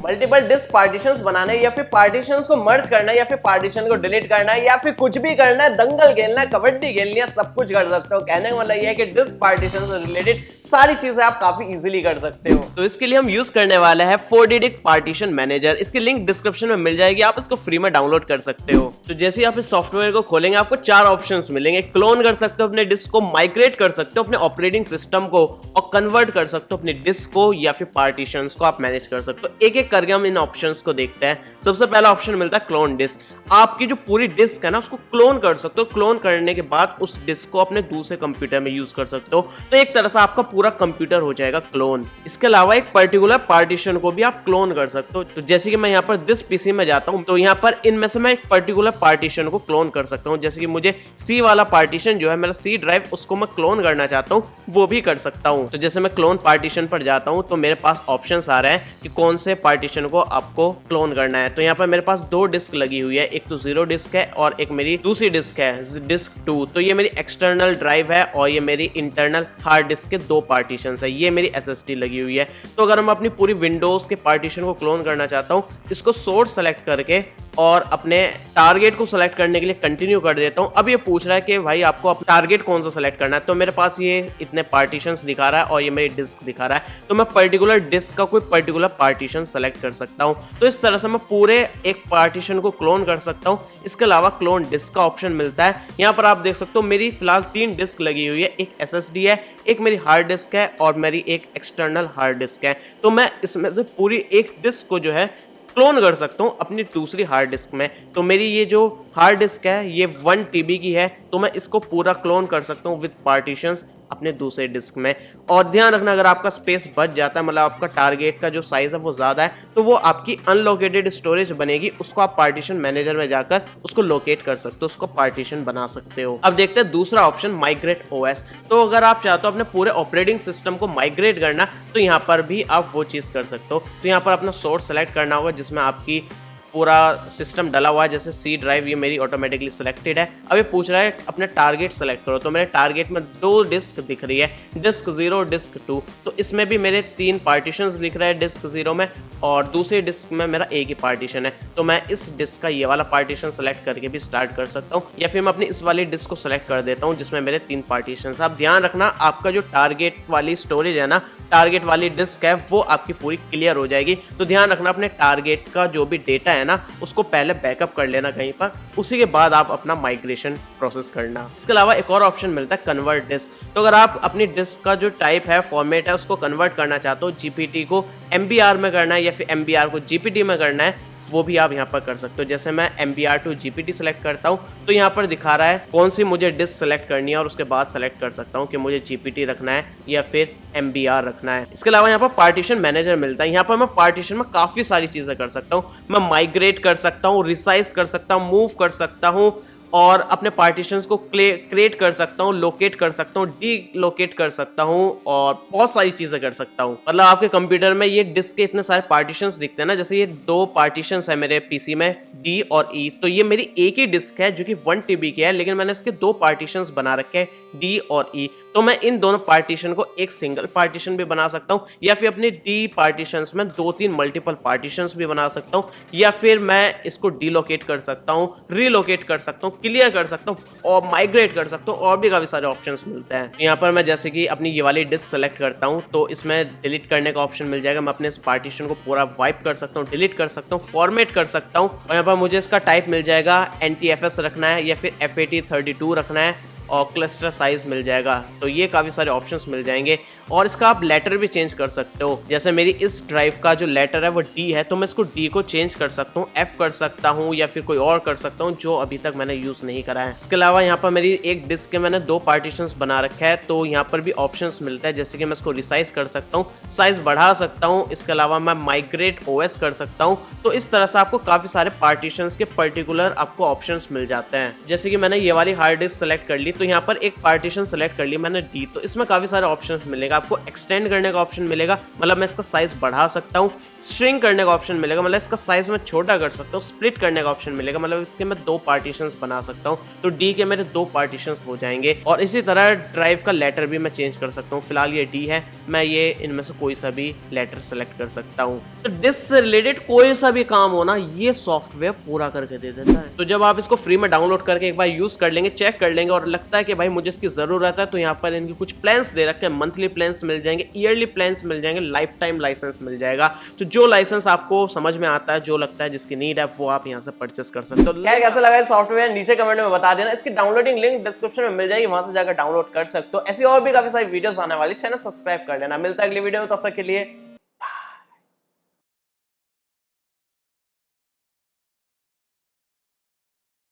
Multiple disc partitions बनाना है या फिर पार्टीशंस को मर्ज करना है या फिर पार्टीशन को डिलीट करना है या फिर कुछ भी करना है, दंगल खेलना है, कबड्डी खेलनी है, सब कुछ कर सकते हो। कहने का मतलब ये है कि डिस्क पार्टीशन से रिलेटेड सारी चीजें आप काफी इजीली कर सकते हो। तो इसके लिए हम यूज करने वाले हैं 4D डिस्क पार्टीशन मैनेजर। इसकी लिंक डिस्क्रिप्शन में मिल जाएगी, आप इसको फ्री में डाउनलोड कर सकते हो। तो जैसे ही आप इस सॉफ्टवेयर को खोलेंगे आपको 4 ऑप्शंस मिलेंगे। क्लोन कर सकते हो अपने डिस्क को, माइग्रेट कर सकते हो अपने ऑपरेटिंग सिस्टम को, और कन्वर्ट कर सकते हो अपनी डिस्क को या फिर पार्टीशंस को आप मैनेज कर सकते हो। एक एक करके हम इन ऑप्शंस को देखते हैं। सबसे पहला ऑप्शन मिलता है क्लोन डिस्क। आपकी जो पूरी डिस्क है ना उसको क्लोन कर सकते हो। क्लोन करने के बाद उस डिस्क को अपने दूसरे कंप्यूटर में यूज कर सकते हो, तो एक तरह से आपका पूरा कंप्यूटर हो जाएगा क्लोन। इसके अलावा एक पर्टिकुलर पार्टीशन को भी आप क्लोन कर सकते हो। तो जैसे कि मैं यहाँ पर दिस पीसी में जाता हूँ तो यहाँ पर इनमें से मैं एक पर्टिकुलर पार्टीशन को क्लोन कर सकता हूँ। जैसे कि मुझे सी वाला पार्टीशन जो है मेरा सी ड्राइव, उसको मैं क्लोन करना चाहता हूँ, वो भी कर सकता हूँ। तो जैसे मैं क्लोन पार्टीशन पर जाता हूँ तो मेरे पास ऑप्शंस आ रहे हैं कि कौन से पार्टीशन को आपको क्लोन करना है। तो यहाँ पर मेरे पास 2 डिस्क लगी हुई है, एक तो 0 डिस्क है और एक मेरी दूसरी डिस्क है डिस्क 2। तो ये मेरी एक्सटर्नल ड्राइव है और ये मेरी इंटरनल हार्ड डिस्क के 2 पार्टीशन है। ये मेरी SSD लगी हुई है। तो अगर मैं अपनी पूरी विंडोज के पार्टीशन को क्लोन करना चाहता हूँ, इसको सोर्स सेलेक्ट करके और अपने टारगेट को सिलेक्ट करने के लिए कंटिन्यू कर देता हूं। अब ये पूछ रहा है कि भाई आपको अपना टारगेट कौन सा सिलेक्ट करना है। तो मेरे पास ये इतने पार्टीशंस दिखा रहा है और ये मेरी डिस्क दिखा रहा है, तो मैं पर्टिकुलर डिस्क का कोई पर्टिकुलर पार्टीशन सेलेक्ट कर सकता हूं। तो इस तरह से मैं पूरे एक पार्टीशन को क्लोन कर सकता हूं। इसके अलावा क्लोन डिस्क का ऑप्शन मिलता है। यहाँ पर आप देख सकते हो मेरी फिलहाल 3 डिस्क लगी हुई है, एक SSD है, एक मेरी हार्ड डिस्क है और मेरी एक एक्सटर्नल हार्ड डिस्क है। तो मैं इसमें से पूरी एक डिस्क को जो है क्लोन कर सकता हूँ अपनी दूसरी हार्ड डिस्क में। तो मेरी ये जो हार्ड डिस्क है ये 1 TB की है, तो मैं इसको पूरा क्लोन कर सकता हूँ विद पार्टीशंस अपने दूसरे डिस्क में। और ध्यान रखना अगर आपका स्पेस बच जाता है, मतलब आपका टारगेट का जो साइज है वो ज़्यादा है, तो वो आपकी अनलोकेटेड स्टोरेज बनेगी। उसको आप पार्टीशन मैनेजर में जाकर उसको लोकेट कर सकते हो, उसको पार्टीशन बना सकते हो। अब देखते हैं दूसरा ऑप्शन माइग्रेट OS। तो अगर आप चाहते हो अपने पूरे ऑपरेटिंग सिस्टम को माइग्रेट करना, तो यहाँ पर भी आप वो चीज़ कर सकते हो। तो यहाँ पर अपना सोर्स सेलेक्ट करना होगा जिसमें आपकी पूरा सिस्टम डला हुआ है। जैसे सी ड्राइव ये मेरी ऑटोमेटिकली सिलेक्टेड है। अब ये पूछ रहा है अपने टारगेट सेलेक्ट करो, तो मेरे टारगेट में 2 डिस्क दिख रही है, डिस्क 0 डिस्क 2। तो इसमें भी मेरे 3 पार्टीशंस दिख रहे हैं डिस्क 0 में, और दूसरी डिस्क में मेरा एक ही पार्टीशन है। तो मैं इस डिस्क का ये वाला पार्टीशन सेलेक्ट करके भी स्टार्ट कर सकता हूँ, या फिर मैं अपनी इस वाली डिस्क को सेलेक्ट कर देता हूँ जिसमें मेरे 3 पार्टीशन। आप ध्यान रखना आपका जो टारगेट वाली स्टोरेज है ना, टारगेट वाली डिस्क है, वो आपकी पूरी क्लियर हो जाएगी। तो ध्यान रखना अपने टारगेट का जो भी डेटा है ना उसको पहले बैकअप कर लेना कहीं पर, उसी के बाद आप अपना माइग्रेशन प्रोसेस करना। इसके अलावा एक और ऑप्शन मिलता है कन्वर्ट डिस्क। तो अगर आप अपनी डिस्क का जो टाइप है, फॉर्मेट है, उसको कन्वर्ट करना चाहते हो, GPT को MBR में करना है या फिर MBR को GPT में करना है, वो भी आप यहाँ पर कर सकते हो। जैसे मैं MBR to GPT सेलेक्ट करता हूँ तो यहाँ पर दिखा रहा है कौन सी मुझे डिस्क सेलेक्ट करनी है, और उसके बाद सेलेक्ट कर सकता हूँ कि मुझे GPT रखना है या फिर MBR रखना है। इसके अलावा यहाँ पर पार्टीशन मैनेजर मिलता है। यहाँ पर मैं पार्टीशन में काफ़ी सारी चीज़ें कर सकता हूँ। मैं माइग्रेट कर सकता हूँ, रिसाइज कर सकता हूँ, मूव कर सकता हूँ, और अपने पार्टीशंस को क्रिएट कर सकता हूँ, लोकेट कर सकता हूँ, डीलोकेट कर सकता हूँ, और बहुत सारी चीज़ें कर सकता हूँ। मतलब आपके कंप्यूटर में ये डिस्क के इतने सारे पार्टीशंस दिखते हैं ना, जैसे ये 2 पार्टीशंस है मेरे पीसी में, D और E। तो ये मेरी एक ही डिस्क है जो कि 1 TB की है, लेकिन मैंने इसके 2 पार्टीशंस बना रखे हैं, D और E। तो मैं इन दोनों पार्टीशन को एक सिंगल पार्टीशन भी बना सकता हूँ, या फिर अपने D पार्टीशंस में 2-3 मल्टीपल पार्टीशंस भी बना सकता हूँ, या फिर मैं इसको डीलोकेट कर सकता हूँ, रीलोकेट कर सकता हूँ, क्लियर कर सकता हूँ और माइग्रेट कर सकता हूँ, और भी काफ़ी सारे ऑप्शंस मिलते हैं। यहाँ पर मैं जैसे कि अपनी ये वाली डिस्क सेलेक्ट करता हूँ तो इसमें डिलीट करने का ऑप्शन मिल जाएगा। मैं अपने इस पार्टीशन को पूरा वाइप कर सकता हूँ, डिलीट कर सकता हूँ, फॉर्मेट कर सकता हूँ, और यहाँ पर मुझे इसका टाइप मिल जाएगा NTFS रखना है या फिर FAT32 रखना है, और क्लस्टर साइज मिल जाएगा। तो ये काफ़ी सारे ऑप्शंस मिल जाएंगे, और इसका आप लेटर भी चेंज कर सकते हो। जैसे मेरी इस ड्राइव का जो लेटर है वो D है, तो मैं इसको D को चेंज कर सकता हूँ, F कर सकता हूँ, या फिर कोई और कर सकता हूँ जो अभी तक मैंने यूज़ नहीं करा है। इसके अलावा यहाँ पर मेरी एक डिस्क के मैंने 2 पार्टीशंस बना रखा है, तो यहाँ पर भी ऑप्शंस मिलता है। जैसे कि मैं इसको रिसाइज कर सकता हूँ, साइज बढ़ा सकता हूँ, इसके अलावा मैं माइग्रेट OS कर सकता हूँ। तो इस तरह से आपको काफ़ी सारे पार्टीशंस के पर्टिकुलर आपको ऑप्शंस मिल जाते हैं। जैसे कि मैंने ये वाली हार्ड डिस्क सेलेक्ट कर ली, तो यहाँ पर एक पार्टीशन सेलेक्ट कर ली मैंने D। तो इसमें काफ़ी सारे ऑप्शंस मिलेगा, आपको एक्सटेंड करने का ऑप्शन मिलेगा, मतलब मैं इसका साइज बढ़ा सकता हूँ, श्रिंक करने का ऑप्शन मिलेगा, मतलब इसका साइज में छोटा कर सकता हूँ, स्प्लिट करने का ऑप्शन मिलेगा, मतलब इसके मैं 2 पार्टीशंस बना सकता हूँ, तो डी के मेरे 2 पार्टीशंस हो जाएंगे। और इसी तरह ड्राइव का लेटर भी मैं चेंज कर सकता हूँ। फिलहाल ये डी है, मैं ये इनमें से कोई सा भी लेटर सेलेक्ट कर सकता हूँ। तो डिस्क से रिलेटेड कोई सा भी काम हो ना, ये सॉफ्टवेयर पूरा करके दे देता है। तो जब आप इसको फ्री में डाउनलोड करके एक बार यूज कर लेंगे, चेक कर लेंगे और लगता है कि भाई मुझे इसकी जरूरत है, तो यहाँ पर इनके कुछ प्लान्स दे रखे हैं। मंथली प्लान्स मिल जाएंगे, ईयरली प्लान्स मिल जाएंगे, लाइफ टाइम लाइसेंस मिल जाएगा। तो जो लाइसेंस आपको समझ में आता है, जो लगता है जिसकी नीड है, वो आप यहाँ से परचेस कर सकते हो। खैर कैसा लगा सॉफ्टवेयर नीचे कमेंट में बता देना। इसकी डाउनलोडिंग लिंक डिस्क्रिप्शन में मिल जाएगी, वहां से जाकर डाउनलोड कर सकते हो। ऐसी और भी काफी सारी वीडियोस आने वाली, चैनल सब्सक्राइब कर लेना। मिलता है अगली वीडियो में, तब तक के लिए